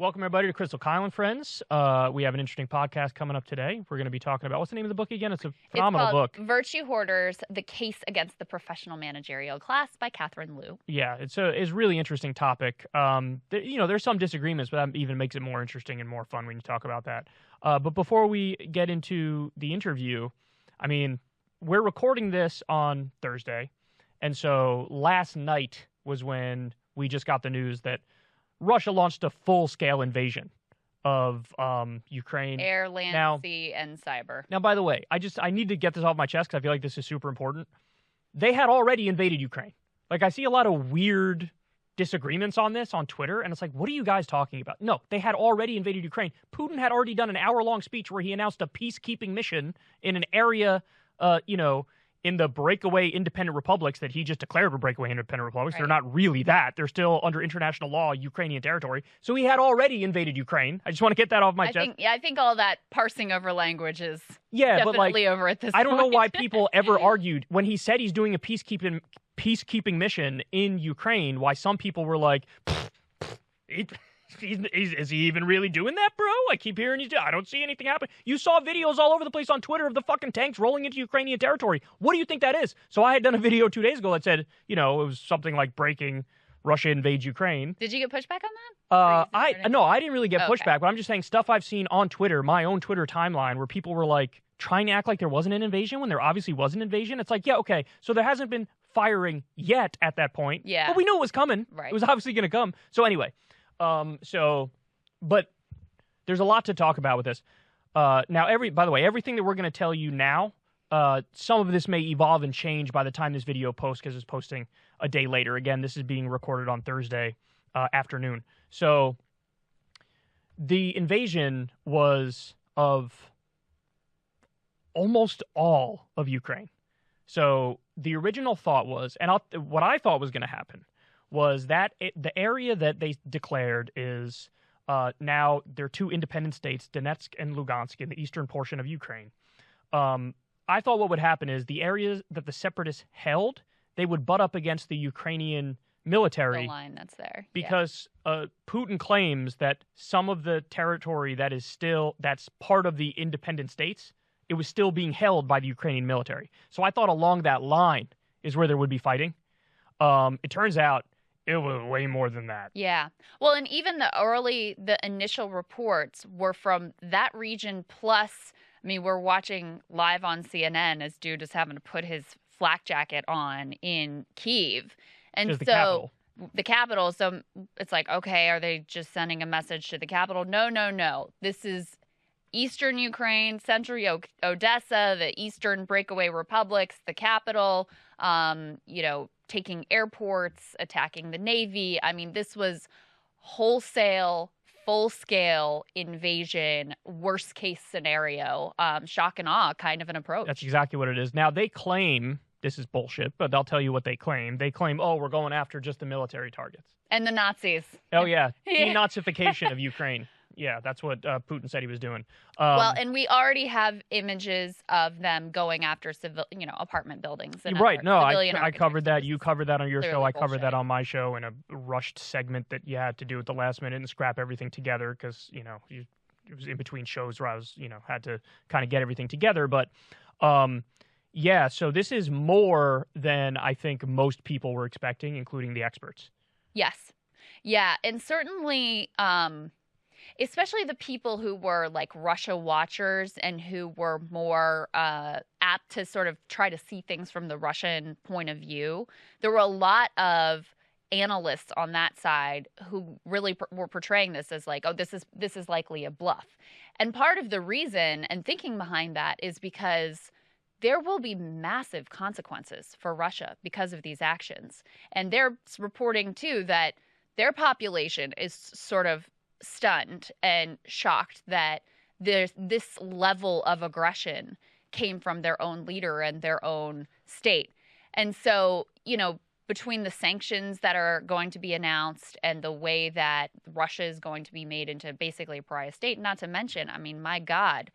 Welcome, everybody, to Krystal, Kyle, and Friends. We have an interesting podcast coming up today. We're going to be talking about, what's the name of the book again? It's a phenomenal book. Virtue Hoarders, The Case Against the Professional Managerial Class by Catherine Liu. Yeah, it's a really interesting topic. There's some disagreements, but that even makes it more interesting and more fun when you talk about that. But before we get into the interview, I mean, we're recording this on Thursday. And so last night was when we just got the news that Russia launched a full-scale invasion of Ukraine. Air, land, sea, and cyber. Now, by the way, I need to get this off my chest because I feel like this is super important. They had already invaded Ukraine. Like, I see a lot of weird disagreements on this on Twitter, and it's like, what are you guys talking about? No, they had already invaded Ukraine. Putin had already done an hour-long speech where he announced a peacekeeping mission in an area, in the breakaway independent republics that he just declared were breakaway independent republics. Right. They're not really that. They're still under international law, Ukrainian territory. So he had already invaded Ukraine. I just want to get that off my chest. I think all that parsing over language is definitely over at this point. I don't know why people ever argued when he said he's doing a peacekeeping mission in Ukraine, why some people were like, is he even really doing that, bro? I keep hearing I don't see anything happen. You saw videos all over the place on Twitter of the fucking tanks rolling into Ukrainian territory. What do you think that is? So I had done a video 2 days ago that said, it was something like breaking Russia invades Ukraine. Did you get pushback on that? I didn't really get pushback, but I'm just saying stuff I've seen on Twitter, my own Twitter timeline, where people were like trying to act like there wasn't an invasion when there obviously was an invasion. It's like, yeah, okay, so there hasn't been firing yet at that point. Yeah. But we knew it was coming. Right. It was obviously going to come. So anyway. But there's a lot to talk about with this. Now, by the way, everything that we're going to tell you now, some of this may evolve and change by the time this video posts because it's posting a day later. Again, this is being recorded on Thursday afternoon. So the invasion was of almost all of Ukraine. So the original thought was, and what I thought was going to happen was that the area that they declared is now there are two independent states, Donetsk and Lugansk, in the eastern portion of Ukraine. I thought what would happen is the areas that the separatists held, they would butt up against the Ukrainian military. The line that's there. Because Putin claims that some of the territory that's part of the independent states, it was still being held by the Ukrainian military. So I thought along that line is where there would be fighting. It turns out it was way more than that. Yeah. Well, and even the initial reports were from that region plus, I mean, we're watching live on CNN as dude is having to put his flak jacket on in Kyiv. And so the capital. So it's like, okay, are they just sending a message to the capital? No. This is eastern Ukraine, central Odessa, the eastern breakaway republics, the capital, taking airports, attacking the Navy. I mean, this was wholesale, full-scale invasion, worst-case scenario, shock and awe kind of an approach. That's exactly what it is. Now, they claim, this is bullshit, but I'll tell you what they claim. They claim, we're going after just the military targets. And the Nazis. Oh, yeah. Denazification of Ukraine. Yeah, that's what Putin said he was doing. And we already have images of them going after apartment buildings. And right. No, I covered that. You covered that on your show. I covered that on my show in a rushed segment that you had to do at the last minute and scrap everything together because, it was in between shows where I was, had to kind of get everything together. But, so this is more than I think most people were expecting, including the experts. Yes. Yeah. And certainly, especially the people who were like Russia watchers and who were more apt to sort of try to see things from the Russian point of view. There were a lot of analysts on that side who really were portraying this as like, this is likely a bluff. And part of the reason and thinking behind that is because there will be massive consequences for Russia because of these actions. And they're reporting, too, that their population is sort of stunned and shocked that there's this level of aggression came from their own leader and their own state. And so, between the sanctions that are going to be announced and the way that Russia is going to be made into basically a pariah state, not to mention, I mean, my God,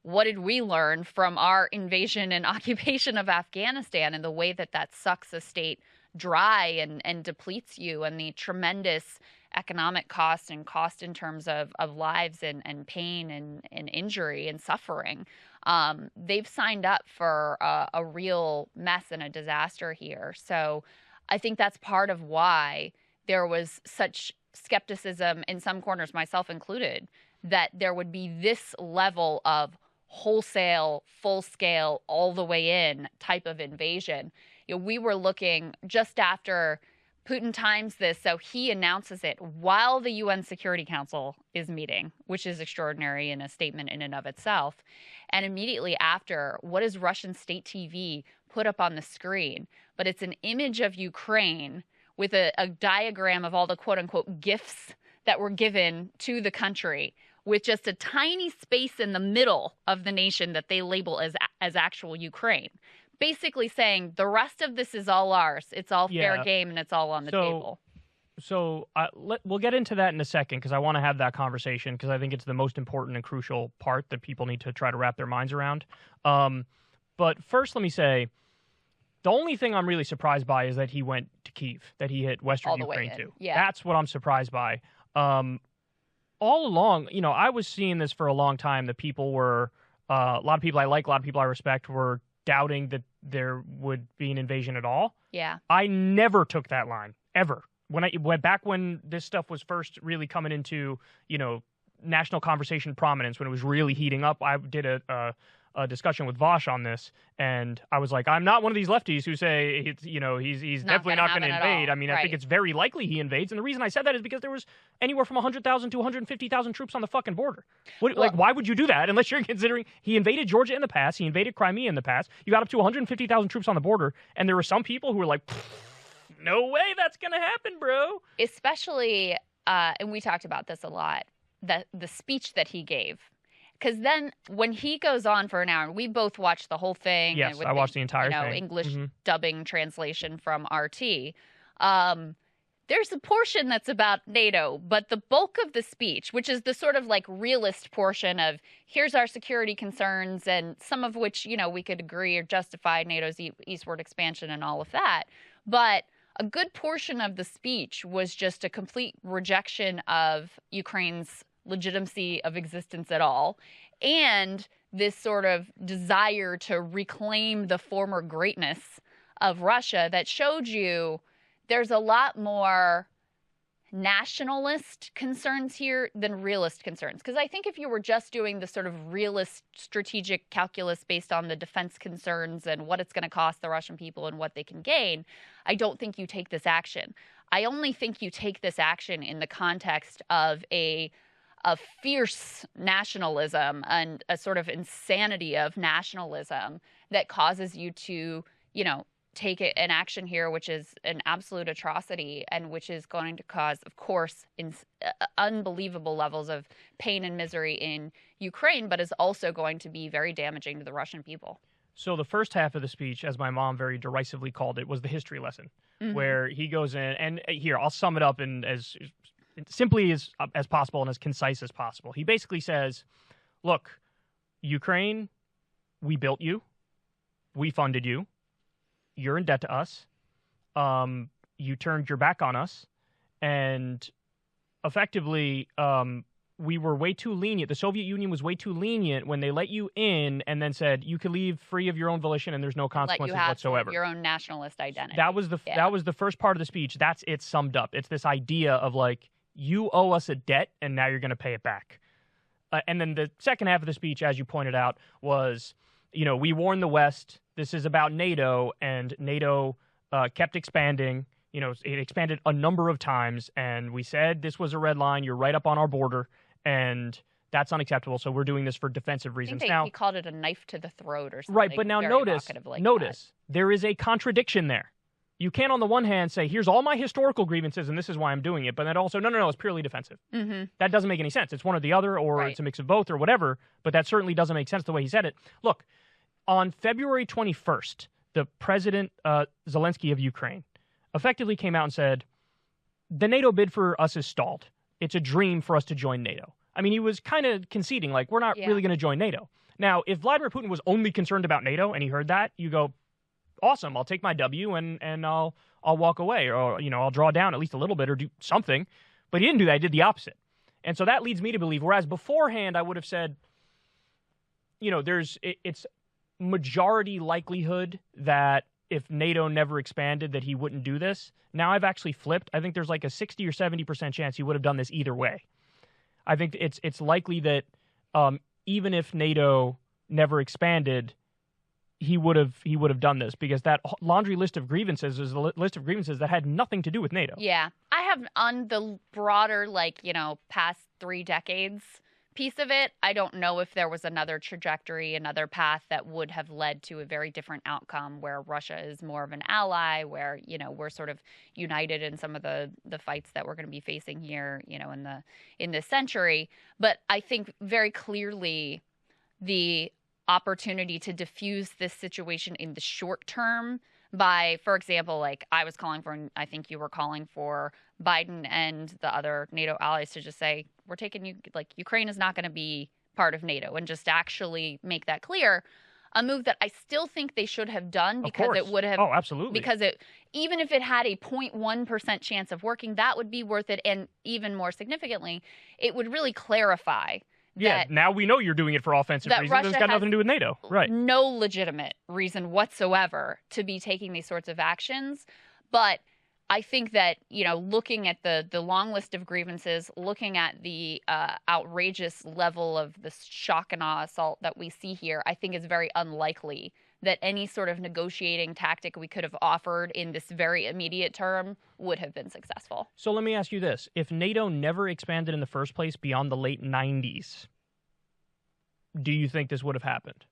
what did we learn from our invasion and occupation of Afghanistan and the way that sucks a state dry and depletes you and the tremendous economic cost and cost in terms of lives and pain and injury and suffering. They've signed up for a real mess and a disaster here. So I think that's part of why there was such skepticism in some corners, myself included, that there would be this level of wholesale, full scale, all the way in type of invasion. We were looking just after Putin times this, so he announces it while the UN Security Council is meeting, which is extraordinary in a statement in and of itself. And immediately after, what does Russian state TV put up on the screen? But it's an image of Ukraine with a diagram of all the quote-unquote gifts that were given to the country, with just a tiny space in the middle of the nation that they label as actual Ukraine. Basically saying the rest of this is all ours. It's all fair game and it's all on the table. So we'll get into that in a second because I want to have that conversation because I think it's the most important and crucial part that people need to try to wrap their minds around. But first, let me say, the only thing I'm really surprised by is that he went to Kyiv, that he hit Western Ukraine too. Yeah. That's what I'm surprised by. All along, I was seeing this for a long time that people were, a lot of people I like, a lot of people I respect were doubting that there would be an invasion at all. Yeah. I never took that line, ever. Back when this stuff was first really coming into, national conversation prominence, when it was really heating up, I did a discussion with Vosh on this, and I was like, I'm not one of these lefties who say he's definitely not going to invade. I mean, I think it's very likely he invades, and the reason I said that is because there was anywhere from 100,000 to 150,000 troops on the fucking border. Why would you do that unless you're considering he invaded Georgia in the past, he invaded Crimea in the past, you got up to 150,000 troops on the border, and there were some people who were like, no way that's going to happen, bro. Especially, and we talked about this a lot, the speech that he gave. Because then when he goes on for an hour, and we both watched the whole thing. Yes, I watched the entire thing. English dubbing translation from RT. There's a portion that's about NATO, but the bulk of the speech, which is the sort of like realist portion of here's our security concerns, and some of which, we could agree or justify NATO's eastward expansion and all of that. But a good portion of the speech was just a complete rejection of Ukraine's legitimacy of existence at all, and this sort of desire to reclaim the former greatness of Russia that showed you there's a lot more nationalist concerns here than realist concerns. Because I think if you were just doing the sort of realist strategic calculus based on the defense concerns and what it's going to cost the Russian people and what they can gain, I don't think you take this action. I only think you take this action in the context of a fierce nationalism and a sort of insanity of nationalism that causes you to, take an action here, which is an absolute atrocity and which is going to cause, of course, unbelievable levels of pain and misery in Ukraine, but is also going to be very damaging to the Russian people. So the first half of the speech, as my mom very derisively called it, was the history lesson, where he goes in, and here, I'll sum it up in as simply as possible and as concise as possible. He basically says, look, Ukraine, we built you. We funded you. You're in debt to us. You turned your back on us. And effectively, we were way too lenient. The Soviet Union was way too lenient when they let you in and then said you can leave free of your own volition and there's no consequences whatsoever. Your own nationalist identity. That was the first part of the speech. That's it summed up. It's this idea of like, you owe us a debt, and now you're going to pay it back. And then the second half of the speech, as you pointed out, was, we warned the West, this is about NATO, and NATO kept expanding. It expanded a number of times, and we said this was a red line, you're right up on our border, and that's unacceptable, so we're doing this for defensive reasons. Now, he called it a knife to the throat or something. Right, but now notice, there is a contradiction there. You can't, on the one hand, say, here's all my historical grievances, and this is why I'm doing it. But then also, no, it's purely defensive. That doesn't make any sense. It's one or the other, or It's a mix of both, or whatever. But that certainly doesn't make sense the way he said it. Look, on February 21st, the President Zelensky of Ukraine effectively came out and said, the NATO bid for us is stalled. It's a dream for us to join NATO. I mean, he was kind of conceding, like, we're not really going to join NATO. Now, if Vladimir Putin was only concerned about NATO, and he heard that, you go, awesome, I'll take my W and I'll walk away, or I'll draw down at least a little bit or do something. But he didn't do that. He did the opposite. And so that leads me to believe, whereas beforehand I would have said, it's majority likelihood that if NATO never expanded that he wouldn't do this. Now I've actually flipped. I think there's like a 60 or 70% chance he would have done this either way. I think it's likely that even if NATO never expanded, he would have done this, because that laundry list of grievances is a list of grievances that had nothing to do with NATO. Yeah. I have on the broader, past 3 decades piece of it, I don't know if there was another trajectory, another path that would have led to a very different outcome, where Russia is more of an ally, where, we're sort of united in some of the fights that we're going to be facing here, in this century. But I think very clearly the opportunity to diffuse this situation in the short term by, for example, I was calling for, and I think you were calling for, Biden and the other NATO allies to just say, we're taking you, Ukraine is not going to be part of NATO, and just actually make that clear. A move that I still think they should have done, because it would have. Oh, absolutely. Because even if it had a 0.1% chance of working, that would be worth it. And even more significantly, it would really clarify. Yeah, now we know you're doing it for offensive reasons. Russia It's got nothing to do with NATO. Right. No legitimate reason whatsoever to be taking these sorts of actions. But I think that, looking at the long list of grievances, looking at the outrageous level of the shock and awe assault that we see here, I think it's very unlikely that any sort of negotiating tactic we could have offered in this very immediate term would have been successful. So let me ask you this. If NATO never expanded in the first place beyond the late 90s, do you think this would have happened?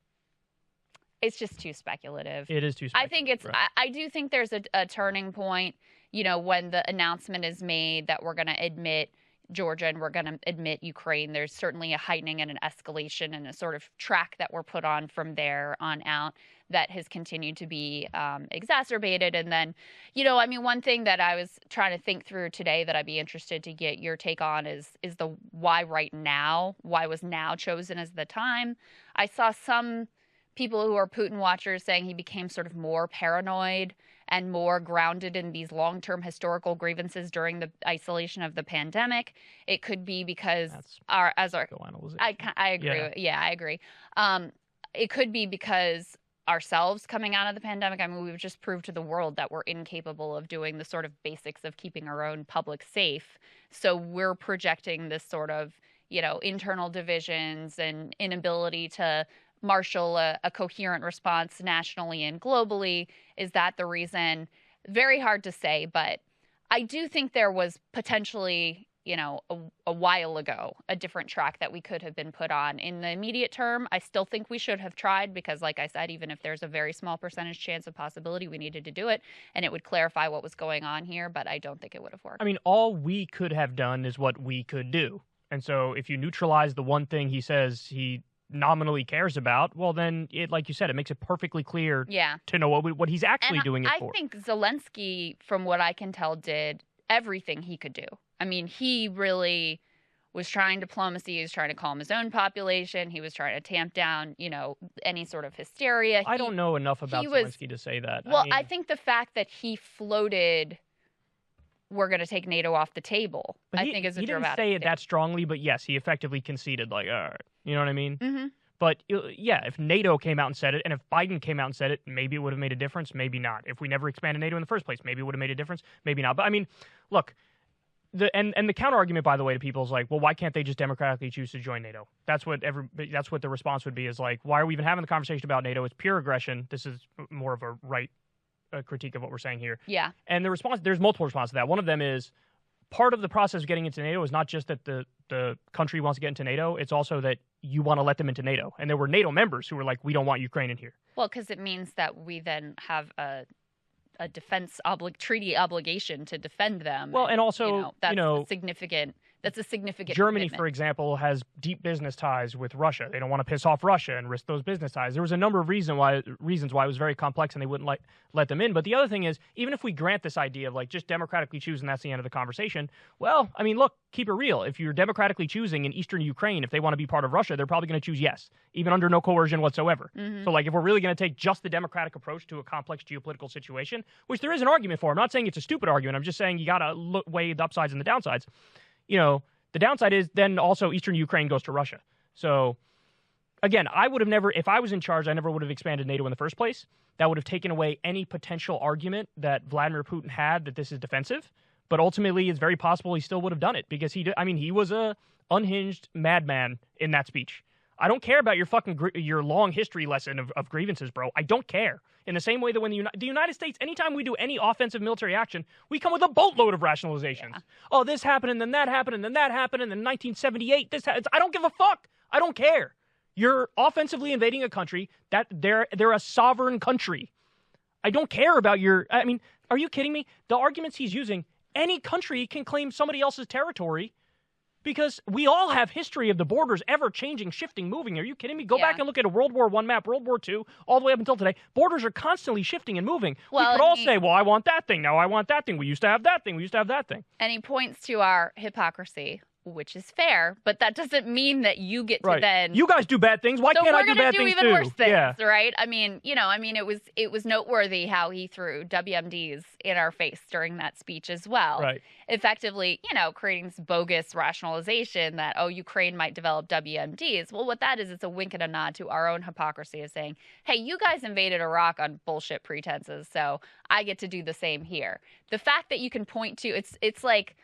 It's just too speculative. It is too speculative. I think it's. Right. I do think there's a turning point, when the announcement is made that we're going to admit Georgia and we're going to admit Ukraine. There's certainly a heightening and an escalation and a sort of track that we're put on from there on out that has continued to be exacerbated. And then, one thing that I was trying to think through today that I'd be interested to get your take on is the why right now? Why was now chosen as the time? I saw some people who are Putin watchers saying he became sort of more paranoid and more grounded in these long-term historical grievances during the isolation of the pandemic. It could be because I agree. Yeah. I agree. It could be because ourselves coming out of the pandemic, we've just proved to the world that we're incapable of doing the sort of basics of keeping our own public safe. So we're projecting this sort of, internal divisions and inability to marshal a coherent response nationally and globally. Is that the reason? Very hard to say, but I do think there was potentially, a while ago, a different track that we could have been put on. In the immediate term, I still think we should have tried, because like I said, even if there's a very small percentage chance of possibility, we needed to do it, and it would clarify what was going on here, but I don't think it would have worked. All we could have done is what we could do. And so if you neutralize the one thing he says he nominally cares about, well, then it, like you said, it makes it perfectly clear to know what he's actually doing it for. I think Zelensky, from what I can tell, did everything he could do. He really was trying diplomacy. He was trying to calm his own population. He was trying to tamp down, any sort of hysteria. I don't know enough about Zelensky to say that. Well, I think the fact that he floated, we're going to take NATO off the table, I think is a dramatic thing. He didn't say it that strongly, but yes, he effectively conceded, all right. You know what I mean? Mm-hmm. But yeah, if NATO came out and said it, and if Biden came out and said it, maybe it would have made a difference, maybe not. If we never expanded NATO in the first place, maybe it would have made a difference, maybe not. But look, the counter argument, by the way, to people is like, well, why can't they just democratically choose to join NATO? That's what the response would be, is like, why are we even having the conversation about NATO? It's pure aggression. This is more of a right critique of what we're saying here. Yeah. And there's multiple responses to that. One of them is, part of the process of getting into NATO is not just that the country wants to get into NATO, it's also that you want to let them into NATO. And there were NATO members who were like, we don't want Ukraine in here. Well, because it means that we then have a defense treaty obligation to defend them. Well, and also, that's significant. That's a significant Germany, commitment. for example, has deep business ties with Russia. They don't want to piss off Russia and risk those business ties. There was a number of reasons why it was very complex and they wouldn't let them in. But the other thing is, even if we grant this idea of like just democratically choosing, that's the end of the conversation. Well, look, keep it real. If you're democratically choosing in eastern Ukraine, if they want to be part of Russia, they're probably going to choose yes, even under no coercion whatsoever. Mm-hmm. So if we're really going to take just the democratic approach to a complex geopolitical situation, which there is an argument for, I'm not saying it's a stupid argument. I'm just saying you got to weigh the upsides and the downsides. the downside is then also Eastern Ukraine goes to Russia. So again, I would have never, if I was in charge, I never would have expanded NATO in the first place. That would have taken away any potential argument that Vladimir Putin had that this is defensive. But ultimately, it's very possible he still would have done it because he was a unhinged madman in that speech. I don't care about your long history lesson of grievances, bro. I don't care. In the same way that when the United States, anytime we do any offensive military action, we come with a boatload of rationalizations. Yeah. Oh, this happened, and then that happened, and then that happened, and then 1978, I don't give a fuck. I don't care. You're offensively invading a country that they're a sovereign country. I don't care about are you kidding me? The arguments he's using, any country can claim somebody else's territory because we all have history of the borders ever changing, shifting, moving. Are you kidding me? Go back and look at a World War I map, World War II, all the way up until today. Borders are constantly shifting and moving. Well, we could all say, well, I want that thing. Now I want that thing. We used to have that thing. We used to have that thing. And he points to our hypocrisy, which is fair, but that doesn't mean that you get to then. You guys do bad things. Why can't I do bad things too? So we're going to do even worse things, right? It was noteworthy how he threw WMDs in our face during that speech as well. Right. Effectively, creating this bogus rationalization that, Ukraine might develop WMDs. Well, what that is, it's a wink and a nod to our own hypocrisy of saying, hey, you guys invaded Iraq on bullshit pretenses, so I get to do the same here. The fact that you can point to, it's like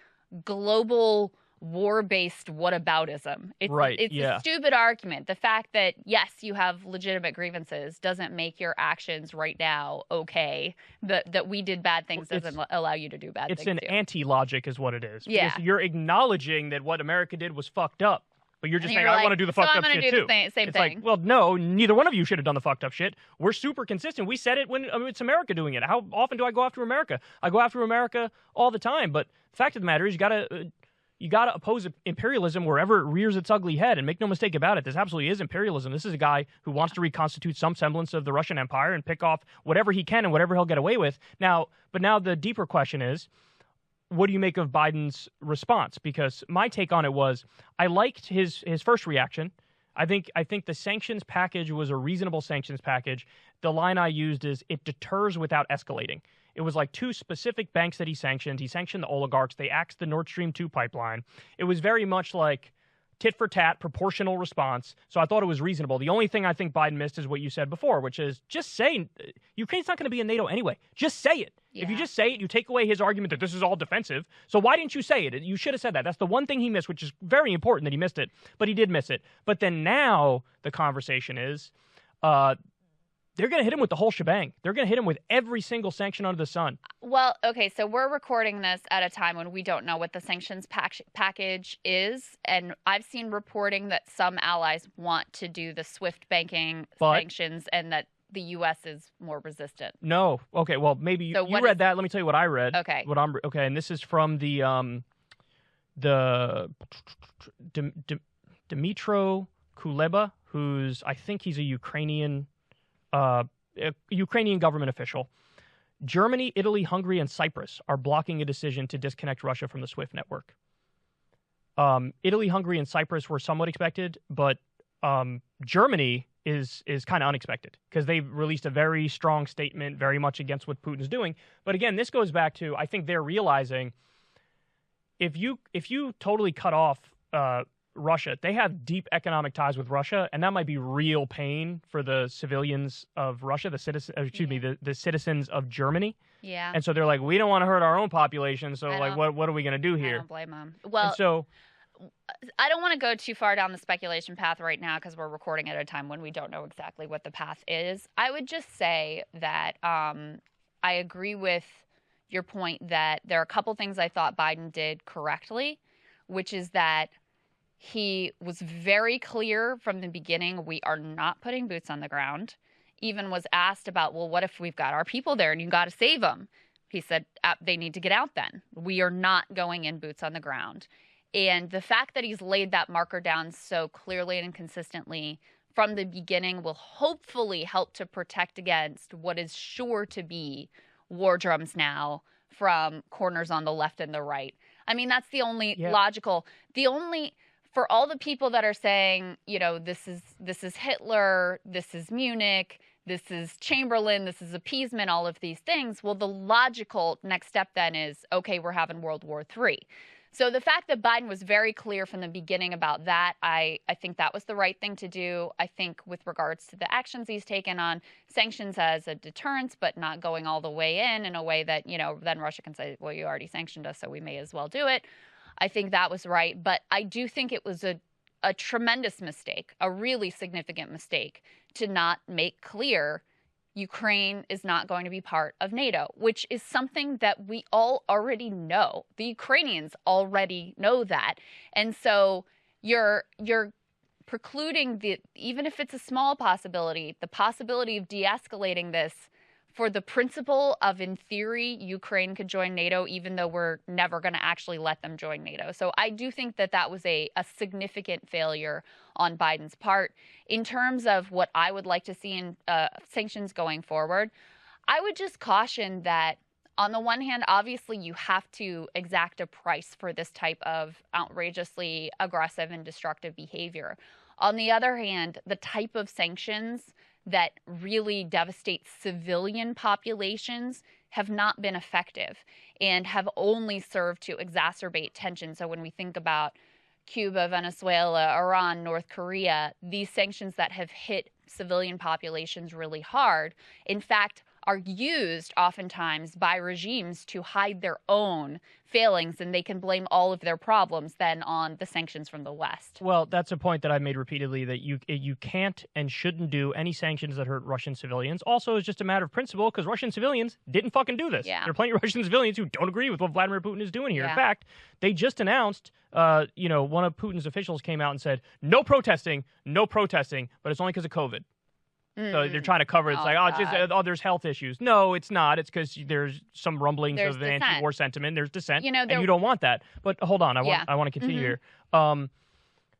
global war-based whataboutism. It's a stupid argument. The fact that, yes, you have legitimate grievances doesn't make your actions right now okay. That we did bad things doesn't allow you to do bad things. It's an anti-logic is what it is. Yeah. Because you're acknowledging that what America did was fucked up. But you're just saying, I want to do the fucked up shit too. I'm going to do the same thing. Like, well, no, neither one of you should have done the fucked up shit. We're super consistent. We said it when it's America doing it. How often do I go after America? I go after America all the time. But the fact of the matter is you got to oppose imperialism wherever it rears its ugly head. And make no mistake about it, this absolutely is imperialism. This is a guy who wants to reconstitute some semblance of the Russian Empire and pick off whatever he can and whatever he'll get away with. Now the deeper question is, what do you make of Biden's response? Because my take on it was, I liked his first reaction. I think the sanctions package was a reasonable sanctions package. The line I used is, it deters without escalating. It was like two specific banks that he sanctioned. He sanctioned the oligarchs. They axed the Nord Stream 2 pipeline. It was very much like tit for tat, proportional response. So I thought it was reasonable. The only thing I think Biden missed is what you said before, which is just say Ukraine's not going to be in NATO anyway. Just say it. Yeah. If you just say it, you take away his argument that this is all defensive. So why didn't you say it? You should have said that. That's the one thing he missed, which is very important that he missed it. But he did miss it. But then now the conversation is, they're going to hit him with the whole shebang. They're going to hit him with every single sanction under the sun. Well, okay, so we're recording this at a time when we don't know what the sanctions package is. And I've seen reporting that some allies want to do the SWIFT banking sanctions and that the U.S. is more resistant. No. Okay, well, maybe you read that. Let me tell you what I read. Okay. And this is from the Dmytro Kuleba, I think he's a Ukrainian government official. Germany, Italy, Hungary, and Cyprus are blocking a decision to disconnect Russia from the SWIFT network. Italy, Hungary, and Cyprus were somewhat expected, but Germany is kind of unexpected because they've released a very strong statement, very much against what Putin's doing. But again, this goes back to, I think they're realizing if you totally cut off Russia, they have deep economic ties with Russia, and that might be real pain for the civilians of Russia, the citizens of Germany. Yeah. And so they're like, we don't want to hurt our own population, so what are we going to do here? I don't blame them. Well, and so I don't want to go too far down the speculation path right now because we're recording at a time when we don't know exactly what the path is. I would just say that I agree with your point that there are a couple things I thought Biden did correctly, which is that he was very clear from the beginning, we are not putting boots on the ground. Even was asked about, well, what if we've got our people there and you got to save them? He said, they need to get out then. We are not going in boots on the ground. And the fact that he's laid that marker down so clearly and consistently from the beginning will hopefully help to protect against what is sure to be war drums now from corners on the left and the right. I mean, that's the only logical, for all the people that are saying, this is Hitler, this is Munich, this is Chamberlain, this is appeasement, all of these things. Well, the logical next step then is, okay, we're having World War III. So the fact that Biden was very clear from the beginning about that, I think that was the right thing to do. I think with regards to the actions he's taken on sanctions as a deterrence, but not going all the way in a way that, then Russia can say, well, you already sanctioned us, so we may as well do it. I think that was right. But I do think it was a tremendous mistake, a really significant mistake, to not make clear Ukraine is not going to be part of NATO, which is something that we all already know. The Ukrainians already know that. And so you're precluding even if it's a small possibility, the possibility of de-escalating this for the principle of, in theory, Ukraine could join NATO, even though we're never going to actually let them join NATO. So I do think that was a significant failure on Biden's part. In terms of what I would like to see in sanctions going forward, I would just caution that, on the one hand, obviously you have to exact a price for this type of outrageously aggressive and destructive behavior. On the other hand, the type of sanctions that really devastate civilian populations have not been effective and have only served to exacerbate tension. So when we think about Cuba, Venezuela, Iran, North Korea, these sanctions that have hit civilian populations really hard, in fact, are used oftentimes by regimes to hide their own failings, and they can blame all of their problems then on the sanctions from the West. Well, that's a point that I've made repeatedly, that you can't and shouldn't do any sanctions that hurt Russian civilians. Also, it's just a matter of principle, because Russian civilians didn't fucking do this. Yeah. There are plenty of Russian civilians who don't agree with what Vladimir Putin is doing here. Yeah. In fact, they just announced, one of Putin's officials came out and said, no protesting, but it's only because of COVID. So they're trying to cover it. It's there's health issues. No, it's not. It's because there's some rumblings of anti-war sentiment. There's dissent, and you don't want that. But hold on, I want to continue here.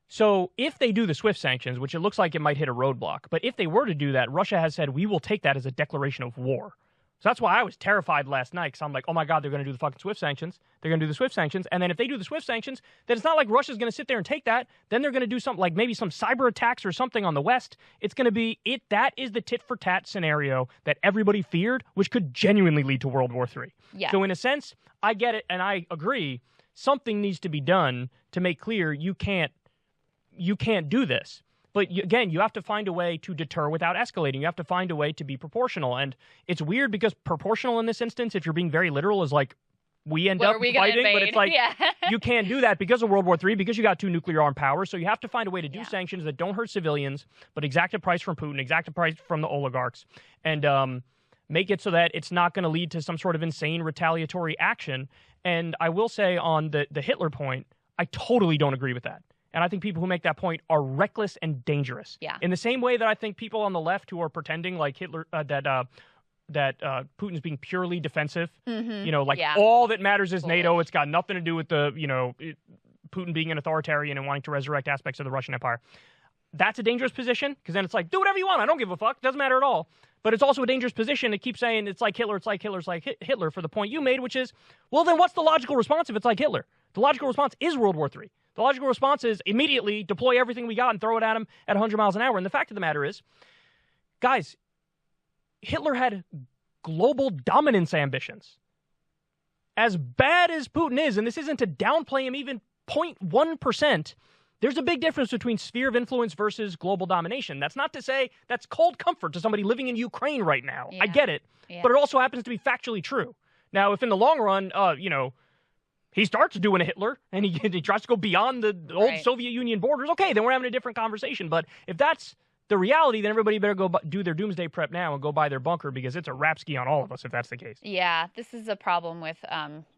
So if they do the SWIFT sanctions, which it looks like it might hit a roadblock, but if they were to do that, Russia has said, we will take that as a declaration of war. So that's why I was terrified last night, because I'm like, oh my God, they're going to do the fucking SWIFT sanctions. They're going to do the SWIFT sanctions. And then if they do the SWIFT sanctions, then it's not like Russia's going to sit there and take that. Then they're going to do something like maybe some cyber attacks or something on the West. It's going to be that is the tit for tat scenario that everybody feared, which could genuinely lead to World War III. Yeah. So in a sense, I get it and I agree. Something needs to be done to make clear you can't do this. But again, you have to find a way to deter without escalating. You have to find a way to be proportional. And it's weird because proportional in this instance, if you're being very literal, is like we end up fighting. But it's like you can't do that because of World War III, because you got two nuclear armed powers. So you have to find a way to do sanctions that don't hurt civilians, but exact a price from Putin, exact a price from the oligarchs, and make it so that it's not going to lead to some sort of insane retaliatory action. And I will say on the Hitler point, I totally don't agree with that. And I think people who make that point are reckless and dangerous. Yeah. In the same way that I think people on the left who are pretending like Hitler, that Putin's being purely defensive, all that matters is NATO. It's got nothing to do with Putin being an authoritarian and wanting to resurrect aspects of the Russian Empire. That's a dangerous position, because then it's like, do whatever you want. I don't give a fuck. Doesn't matter at all. But it's also a dangerous position to keep saying it's like Hitler, Hitler for the point you made, which is, well, then what's the logical response if it's like Hitler? The logical response is World War III. The logical response is immediately deploy everything we got and throw it at him at 100 miles an hour. And the fact of the matter is, guys, Hitler had global dominance ambitions. As bad as Putin is, and this isn't to downplay him even 0.1%, there's a big difference between sphere of influence versus global domination. That's not to say that's cold comfort to somebody living in Ukraine right now. I get it. Yeah. But it also happens to be factually true. Now, if in the long run, he starts doing a Hitler and he tries to go beyond the old Soviet Union borders, okay, then we're having a different conversation. But if that's the reality, then everybody better go do their doomsday prep now and go buy their bunker, because it's a rap ski on all of us if that's the case. Yeah, this is a problem with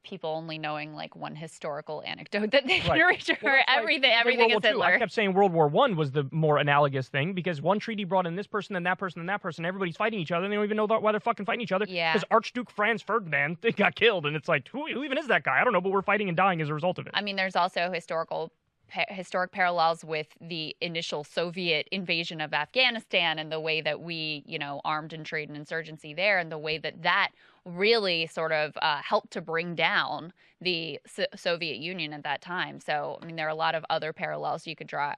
people only knowing like one historical anecdote that they can reach for. Everything is Hitler. I kept saying World War I was the more analogous thing, because one treaty brought in this person, then that person, then that person. Everybody's fighting each other, and they don't even know why they're fucking fighting each other. Yeah. Because Archduke Franz Ferdinand got killed, and it's like, who even is that guy? I don't know, but we're fighting and dying as a result of it. I mean, there's also historic parallels with the initial Soviet invasion of Afghanistan and the way that we, armed and traded insurgency there, and the way that really sort of helped to bring down the Soviet Union at that time. So, I mean, there are a lot of other parallels you could draw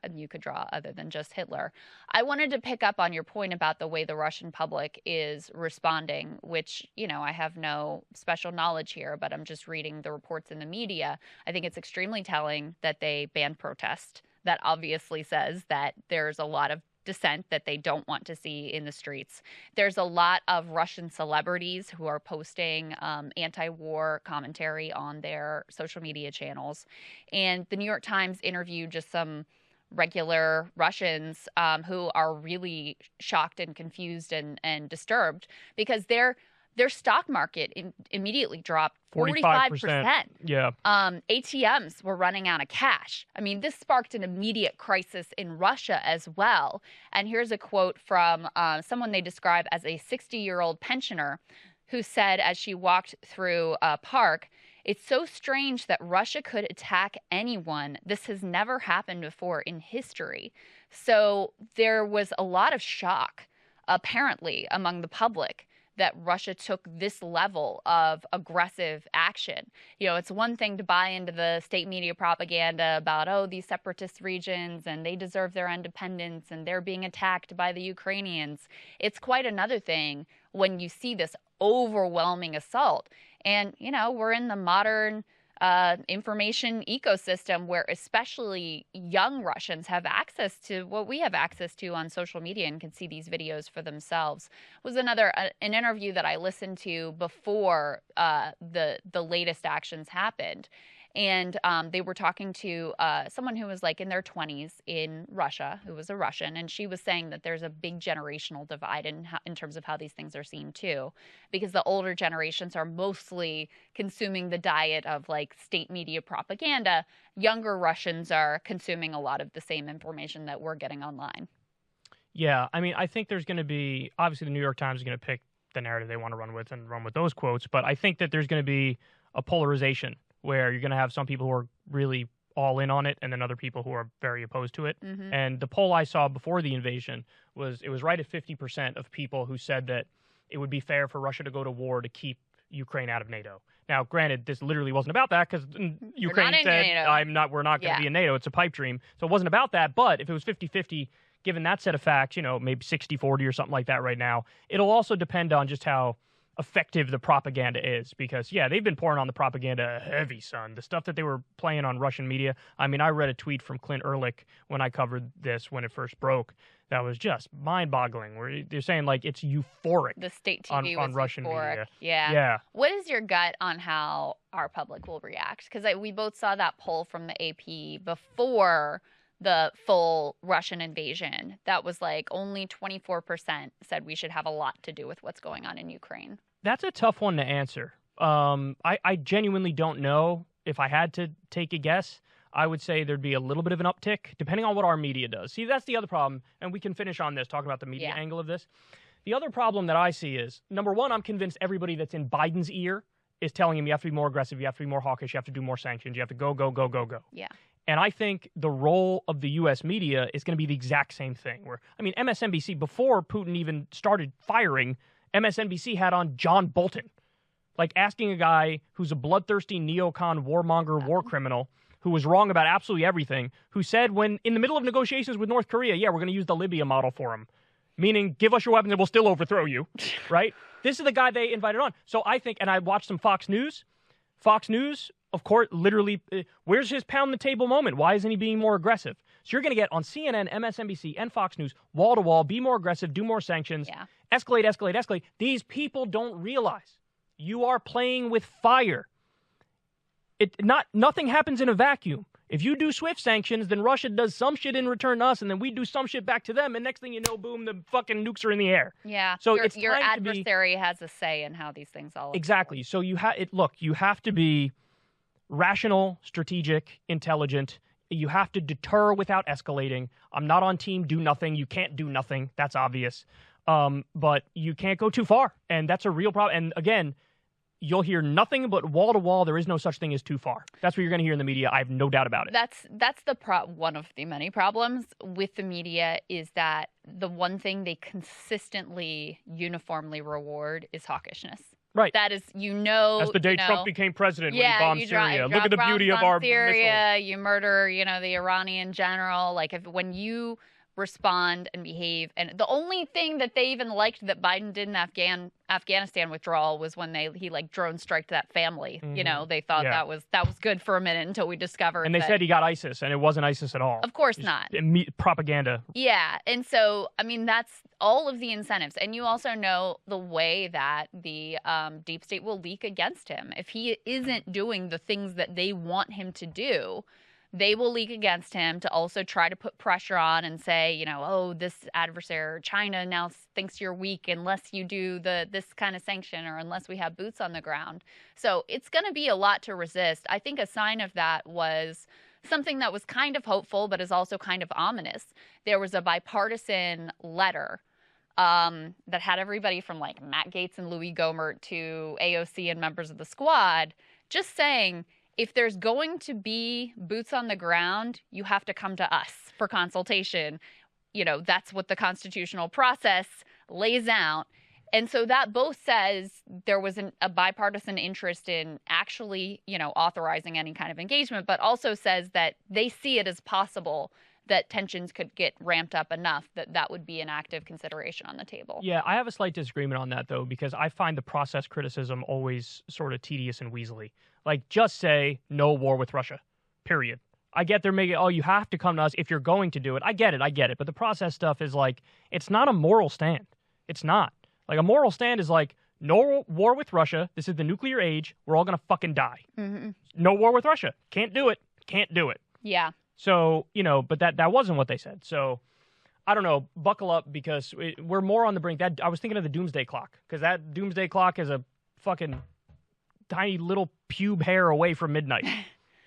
other than just Hitler. I wanted to pick up on your point about the way the Russian public is responding, which, you know, I have no special knowledge here, but I'm just reading the reports in the media. I think it's extremely telling that they banned protest. That obviously says that there's a lot of dissent that they don't want to see in the streets. There's a lot of Russian celebrities who are posting anti-war commentary on their social media channels. And the New York Times interviewed just some regular Russians who are really shocked and confused and disturbed because their stock market immediately dropped 45%. Yeah. ATMs were running out of cash. I mean, this sparked an immediate crisis in Russia as well. And here's a quote from someone they describe as a 60-year-old pensioner who said as she walked through a park, "It's so strange that Russia could attack anyone. This has never happened before in history." So there was a lot of shock, apparently, among the public that Russia took this level of aggressive action. You know, it's one thing to buy into the state media propaganda about, oh, these separatist regions and they deserve their independence and they're being attacked by the Ukrainians. It's quite another thing when you see this overwhelming assault. And, you know, we're in the modern information ecosystem where especially young Russians have access to what we have access to on social media and can see these videos for themselves. It was an interview that I listened to before the latest actions happened. And they were talking to someone who was like in their 20s in Russia, who was a Russian. And she was saying that there's a big generational divide in terms of how these things are seen, too, because the older generations are mostly consuming the diet of like state media propaganda. Younger Russians are consuming a lot of the same information that we're getting online. Yeah, I mean, I think there's going to be, obviously, the New York Times is going to pick the narrative they want to run with and run with those quotes. But I think that there's going to be a polarization where you're going to have some people who are really all in on it and then other people who are very opposed to it. Mm-hmm. And the poll I saw before the invasion was right at 50% of people who said that it would be fair for Russia to go to war to keep Ukraine out of NATO. Now, granted, this literally wasn't about that because Ukraine said, we're not going to be in NATO. It's a pipe dream. So it wasn't about that. But if it was 50-50, given that set of facts, you know, maybe 60-40 or something like that right now, it'll also depend on just how effective the propaganda is because, yeah, they've been pouring on the propaganda heavy, son. The stuff that they were playing on Russian media. I mean, I read a tweet from Clint Ehrlich when I covered this when it first broke that was just mind-boggling, where they're saying, like, it's euphoric. The state TV on Russian euphoric. Media. Yeah. What is your gut on how our public will react? Because we both saw that poll from the AP before the full Russian invasion. That was like only 24% said we should have a lot to do with what's going on in Ukraine. That's a tough one to answer. I genuinely don't know. If I had to take a guess, I would say there'd be a little bit of an uptick, depending on what our media does. See, that's the other problem, and we can finish on this, talking about the media angle of this. The other problem that I see is, number one, I'm convinced everybody that's in Biden's ear is telling him you have to be more aggressive, you have to be more hawkish, you have to do more sanctions, you have to go, go, go, go, go. Yeah. And I think the role of the U.S. media is going to be the exact same thing. Where, I mean, MSNBC, before Putin even started firing, MSNBC had on John Bolton, like asking a guy who's a bloodthirsty neocon, warmonger, war criminal, who was wrong about absolutely everything, who said when in the middle of negotiations with North Korea, yeah, we're going to use the Libya model for him, meaning give us your weapons and we'll still overthrow you, right? This is the guy they invited on. So I think, and I watched some Fox News. Fox News, of course, literally, where's his pound the table moment? Why isn't he being more aggressive? So you're going to get on CNN, MSNBC, and Fox News, wall to wall, be more aggressive, do more sanctions, escalate, escalate, escalate. These people don't realize you are playing with fire. Nothing happens in a vacuum. If you do swift sanctions, then Russia does some shit in return to us, and then we do some shit back to them, and next thing you know, boom, the fucking nukes are in the air. Yeah. So your adversary has a say in how these things all exactly. So you have to be rational, strategic, intelligent. You have to deter without escalating. I'm not on team do nothing. You can't do nothing. That's obvious. But you can't go too far, and that's a real problem. And again, you'll hear nothing but wall to wall. There is no such thing as too far. That's what you're going to hear in the media. I have no doubt about it. That's one of the many problems with the media is that the one thing they consistently, uniformly reward is hawkishness. Right. That is, That's the day you know, Trump became president when yeah, he bombed you Syria. drop Look at the beauty bombs of on our Syria, missiles. you murder, the Iranian general. Like, when you respond and behave, and the only thing that they even liked that Biden did in Afghanistan withdrawal was when he like drone striked that family. They thought Yeah. that was good for a minute until we discovered. And they said he got ISIS, and it wasn't ISIS at all. Of course Just not. Propaganda. Yeah. And so, I mean, that's all of the incentives. And you also know the way that the deep state will leak against him. If he isn't doing the things that they want him to do, they will leak against him to also try to put pressure on and say, oh, this adversary, China, now thinks you're weak unless you do this kind of sanction or unless we have boots on the ground. So it's going to be a lot to resist. I think a sign of that was something that was kind of hopeful, but is also kind of ominous. There was a bipartisan letter that had everybody from like Matt Gaetz and Louis Gohmert to AOC and members of the squad just saying, if there's going to be boots on the ground, you have to come to us for consultation. That's what the constitutional process lays out. And so that both says there was a bipartisan interest in actually, authorizing any kind of engagement, but also says that they see it as possible that tensions could get ramped up enough that would be an active consideration on the table. Yeah, I have a slight disagreement on that, though, because I find the process criticism always sort of tedious and weaselly. Like, just say no war with Russia, period. I get they're making, you have to come to us if you're going to do it. I get it. But the process stuff is like, it's not a moral stand. It's not. Like, a moral stand is like, no war with Russia. This is the nuclear age. We're all going to fucking die. Mm-hmm. No war with Russia. Can't do it. Can't do it. Yeah. So, but that wasn't what they said. So, I don't know. Buckle up because we're more on the brink. I was thinking of the doomsday clock because that doomsday clock is a fucking tiny little pube hair away from midnight.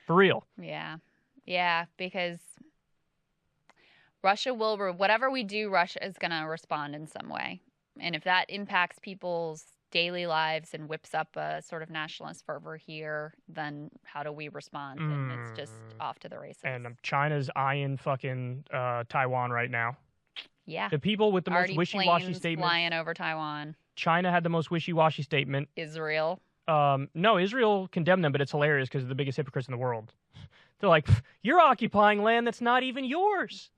For real. Yeah. Yeah, because Russia will, whatever we do, Russia is going to respond in some way. And if that impacts people's daily lives and whips up a sort of nationalist fervor here, then how do we respond? And it's just off to the races. And China's eyeing fucking Taiwan right now. Yeah. The people with the Already most wishy-washy planes statements. flying over Taiwan. China had the most wishy-washy statement. Israel. No, Israel condemned them, but it's hilarious because they're the biggest hypocrites in the world. They're like, you're occupying land that's not even yours.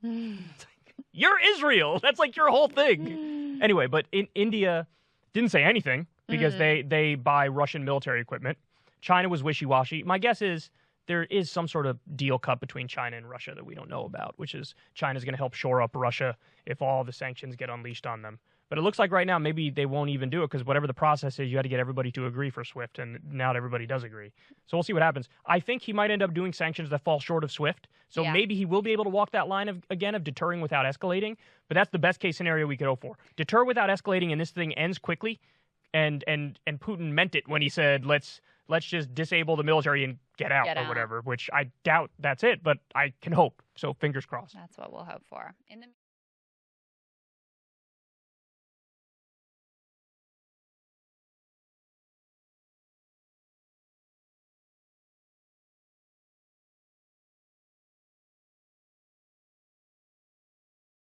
You're Israel. That's like your whole thing. Anyway, but in India didn't say anything because they buy Russian military equipment. China was wishy-washy. My guess is there is some sort of deal cut between China and Russia that we don't know about, which is China's going to help shore up Russia if all the sanctions get unleashed on them. But it looks like right now maybe they won't even do it because whatever the process is, you got to get everybody to agree for SWIFT, and not everybody does agree. So we'll see what happens. I think he might end up doing sanctions that fall short of SWIFT. So maybe he will be able to walk that line of deterring without escalating. But that's the best case scenario we could hope for. Deter without escalating, and this thing ends quickly. And Putin meant it when he said let's just disable the military and get out or whatever. Which I doubt that's it, but I can hope. So fingers crossed. That's what we'll hope for.